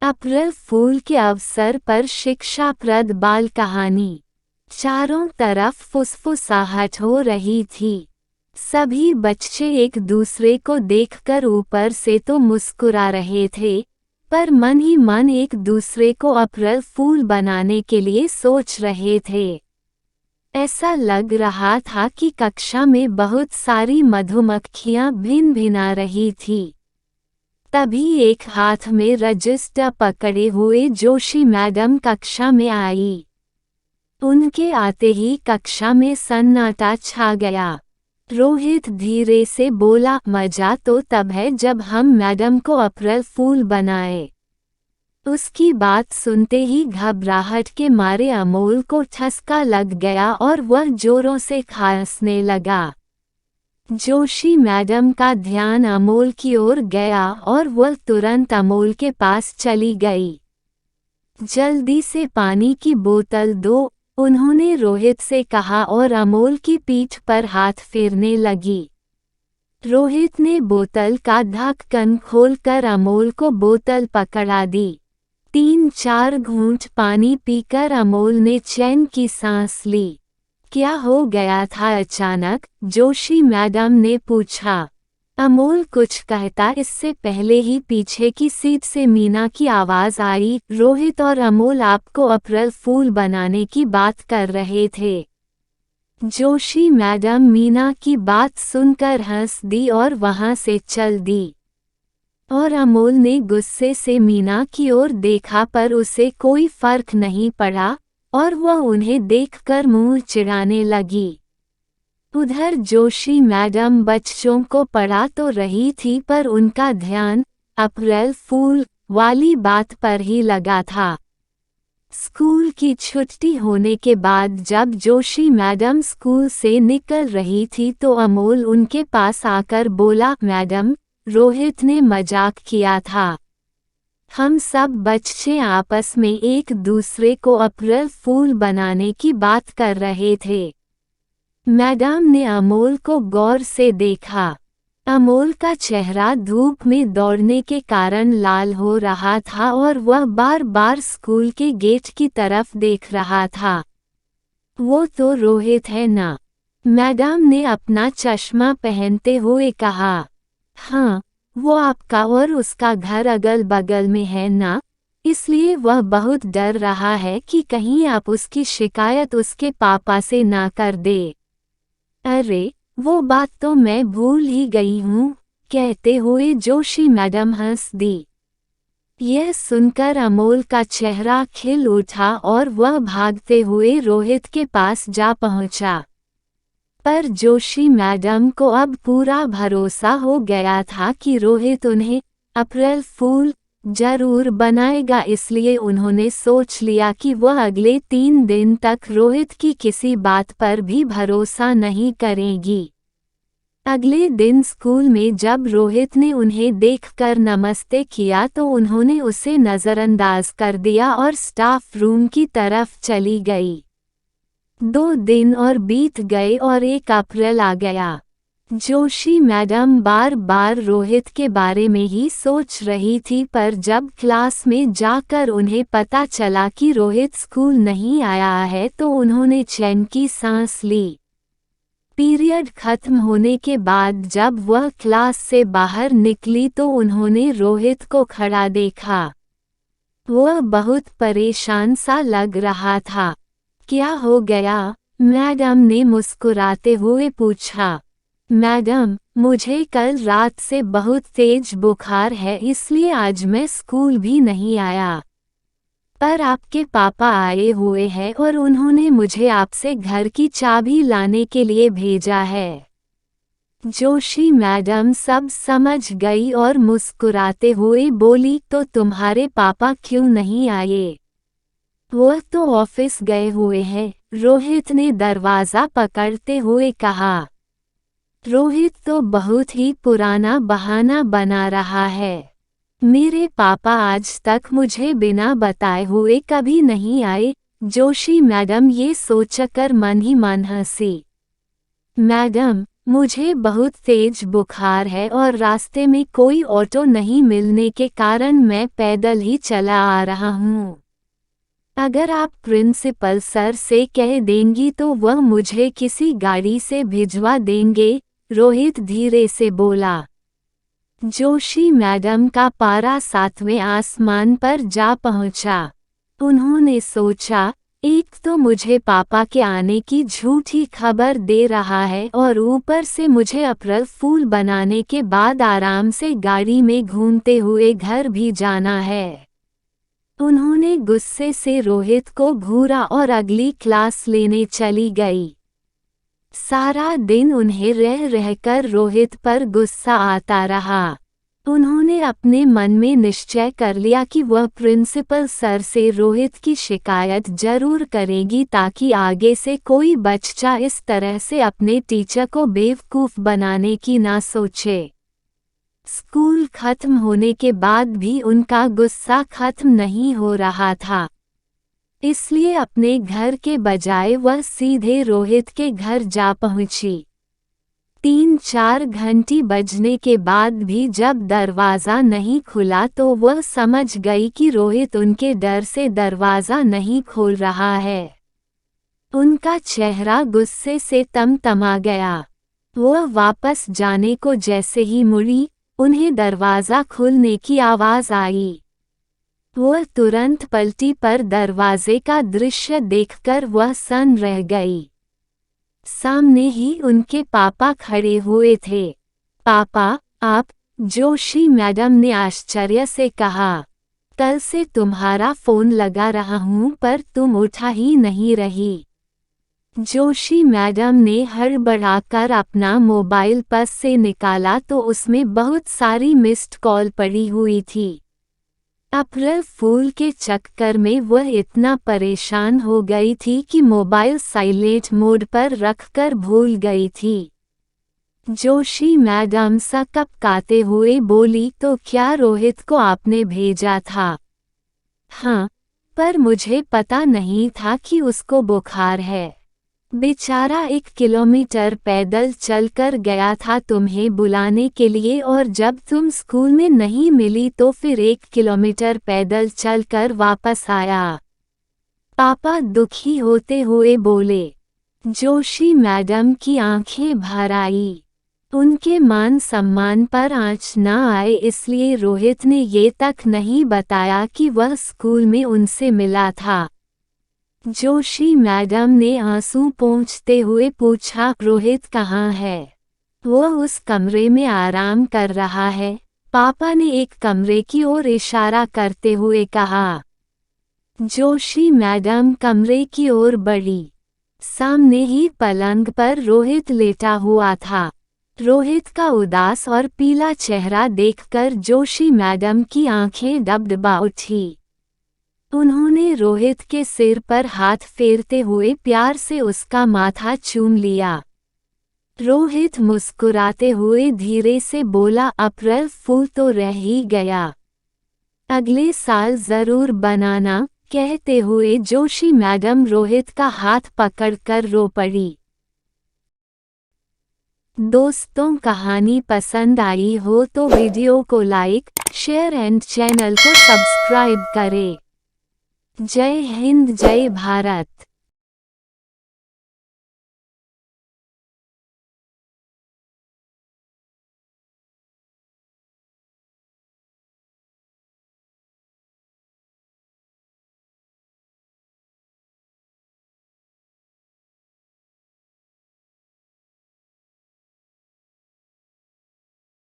अप्रैल फूल के अवसर पर शिक्षाप्रद बाल कहानी। चारों तरफ फुसफुसाहट हो रही थी। सभी बच्चे एक दूसरे को देखकर ऊपर से तो मुस्कुरा रहे थे, पर मन ही मन एक दूसरे को अप्रैल फूल बनाने के लिए सोच रहे थे। ऐसा लग रहा था कि कक्षा में बहुत सारी मधुमक्खियां भिन भिना रही थी। तभी एक हाथ में रजिस्टर पकड़े हुए जोशी मैडम कक्षा में आई। उनके आते ही कक्षा में सन्नाटा छा गया। रोहित धीरे से बोला, मजा तो तब है जब हम मैडम को अप्रैल फूल बनाए। उसकी बात सुनते ही घबराहट के मारे अमोल को ठसका लग गया और वह जोरों से खांसने लगा। जोशी मैडम का ध्यान अमोल की ओर गया और वह तुरंत अमोल के पास चली गई। जल्दी से पानी की बोतल दो, उन्होंने रोहित से कहा और अमोल की पीठ पर हाथ फेरने लगी। रोहित ने बोतल का ढक्कन खोलकर अमोल को बोतल पकड़ा दी। 3-4 घूंट पानी पीकर अमोल ने चैन की सांस ली। क्या हो गया था अचानक? जोशी मैडम ने पूछा। अमोल कुछ कहता इससे पहले ही पीछे की सीट से मीना की आवाज आई, रोहित और अमोल आपको अप्रैल फूल बनाने की बात कर रहे थे। जोशी मैडम मीना की बात सुनकर हंस दी और वहां से चल दी। और अमोल ने गुस्से से मीना की ओर देखा, पर उसे कोई फर्क नहीं पड़ा और वह उन्हें देखकर मुंह चिढ़ाने लगी। उधर जोशी मैडम बच्चों को पढ़ा तो रही थी, पर उनका ध्यान अप्रैल फूल वाली बात पर ही लगा था। स्कूल की छुट्टी होने के बाद जब जोशी मैडम स्कूल से निकल रही थी तो अमोल उनके पास आकर बोला, मैडम, रोहित ने मजाक किया था। हम सब बच्चे आपस में एक दूसरे को अप्रैल फूल बनाने की बात कर रहे थे। मैडम ने अमोल को गौर से देखा। अमोल का चेहरा धूप में दौड़ने के कारण लाल हो रहा था और वह बार बार स्कूल के गेट की तरफ देख रहा था। वो तो रोहित है ना? मैडम ने अपना चश्मा पहनते हुए कहा। हाँ, वो आपका और उसका घर अगल बगल में है ना, इसलिए वह बहुत डर रहा है कि कहीं आप उसकी शिकायत उसके पापा से ना कर दे। अरे, वो बात तो मैं भूल ही गई हूँ, कहते हुए जोशी मैडम हंस दी। यह सुनकर अमोल का चेहरा खिल उठा और वह भागते हुए रोहित के पास जा पहुंचा। पर जोशी मैडम को अब पूरा भरोसा हो गया था कि रोहित उन्हें अप्रैल फूल जरूर बनाएगा, इसलिए उन्होंने सोच लिया कि वह अगले 3 दिन तक रोहित की किसी बात पर भी भरोसा नहीं करेगी। अगले दिन स्कूल में जब रोहित ने उन्हें देखकर नमस्ते किया तो उन्होंने उसे नज़रअंदाज कर दिया और स्टाफ रूम की तरफ चली गई। 2 दिन और बीत गए और 1 अप्रैल आ गया। जोशी मैडम बार बार रोहित के बारे में ही सोच रही थी, पर जब क्लास में जाकर उन्हें पता चला कि रोहित स्कूल नहीं आया है तो उन्होंने चैन की सांस ली। पीरियड खत्म होने के बाद जब वह क्लास से बाहर निकली तो उन्होंने रोहित को खड़ा देखा। वह बहुत परेशान सा लग रहा था। क्या हो गया? मैडम ने मुस्कुराते हुए पूछा। मैडम, मुझे कल रात से बहुत तेज बुखार है, इसलिए आज मैं स्कूल भी नहीं आया। पर आपके पापा आए हुए हैं और उन्होंने मुझे आपसे घर की चाबी लाने के लिए भेजा है। जोशी मैडम सब समझ गई और मुस्कुराते हुए बोली, तो तुम्हारे पापा क्यों नहीं आए? वह तो ऑफिस गए हुए हैं, रोहित ने दरवाज़ा पकड़ते हुए कहा। रोहित तो बहुत ही पुराना बहाना बना रहा है। मेरे पापा आज तक मुझे बिना बताए हुए कभी नहीं आए। जोशी मैडम ये सोचकर मन ही मन हंसी। मैडम, मुझे बहुत तेज बुखार है और रास्ते में कोई ऑटो नहीं मिलने के कारण मैं पैदल ही चला आ रहा हूँ। अगर आप प्रिंसिपल सर से कह देंगी तो वह मुझे किसी गाड़ी से भिजवा देंगे, रोहित धीरे से बोला। जोशी मैडम का पारा 7वें आसमान पर जा पहुंचा। उन्होंने सोचा, एक तो मुझे पापा के आने की झूठी खबर दे रहा है और ऊपर से मुझे अप्रैल फूल बनाने के बाद आराम से गाड़ी में घूमते हुए घर भी जाना है। उन्होंने गुस्से से रोहित को घूरा और अगली क्लास लेने चली गई। सारा दिन उन्हें रह रहकर रोहित पर गुस्सा आता रहा। उन्होंने अपने मन में निश्चय कर लिया कि वह प्रिंसिपल सर से रोहित की शिकायत जरूर करेगी ताकि आगे से कोई बच्चा इस तरह से अपने टीचर को बेवकूफ़ बनाने की ना सोचे। स्कूल खत्म होने के बाद भी उनका गुस्सा खत्म नहीं हो रहा था। इसलिए अपने घर के बजाय वह सीधे रोहित के घर जा पहुंची। 3-4 घंटी बजने के बाद भी जब दरवाज़ा नहीं खुला तो वह समझ गई कि रोहित उनके डर से दरवाज़ा नहीं खोल रहा है। उनका चेहरा गुस्से से तमतमा गया। वह वापस जाने को जैसे ही मुड़ी, उन्हें दरवाज़ा खुलने की आवाज़ आई। वह तुरंत पलटी पर दरवाजे का दृश्य देखकर वह सन रह गई। सामने ही उनके पापा खड़े हुए थे। पापा, आप? जोशी मैडम ने आश्चर्य से कहा। कल से तुम्हारा फ़ोन लगा रहा हूँ पर तुम उठा ही नहीं रही। जोशी मैडम ने हड़बड़ाकर अपना मोबाइल पर्स से निकाला तो उसमें बहुत सारी मिस्ड कॉल पड़ी हुई थी। अप्रैल फूल के चक्कर में वह इतना परेशान हो गई थी कि मोबाइल साइलेंट मोड पर रखकर भूल गई थी। जोशी मैडम सकपकाते हुए बोली, तो क्या रोहित को आपने भेजा था? हाँ, पर मुझे पता नहीं था कि उसको बुखार है। बेचारा 1 किलोमीटर पैदल चलकर गया था तुम्हें बुलाने के लिए और जब तुम स्कूल में नहीं मिली तो फिर 1 किलोमीटर पैदल चलकर वापस आया। पापा दुखी होते हुए बोले। जोशी मैडम की आंखें भर आई। उनके मान सम्मान पर आंच न आए इसलिए रोहित ने ये तक नहीं बताया कि वह स्कूल में उनसे मिला था। जोशी मैडम ने आंसू पोंछते हुए पूछा, रोहित कहाँ है? वह उस कमरे में आराम कर रहा है, पापा ने एक कमरे की ओर इशारा करते हुए कहा। जोशी मैडम कमरे की ओर बढ़ी। सामने ही पलंग पर रोहित लेटा हुआ था। रोहित का उदास और पीला चेहरा देखकर जोशी मैडम की आंखें डबडबा उठी। उन्होंने रोहित के सिर पर हाथ फेरते हुए प्यार से उसका माथा चूम लिया। रोहित मुस्कुराते हुए धीरे से बोला, अप्रैल फूल तो रह ही गया, अगले साल जरूर बनाना। कहते हुए जोशी मैडम रोहित का हाथ पकड़कर रो पड़ी। दोस्तों, कहानी पसंद आई हो तो वीडियो को लाइक, शेयर एंड चैनल को सब्सक्राइब करें। जय हिंद, जय भारत।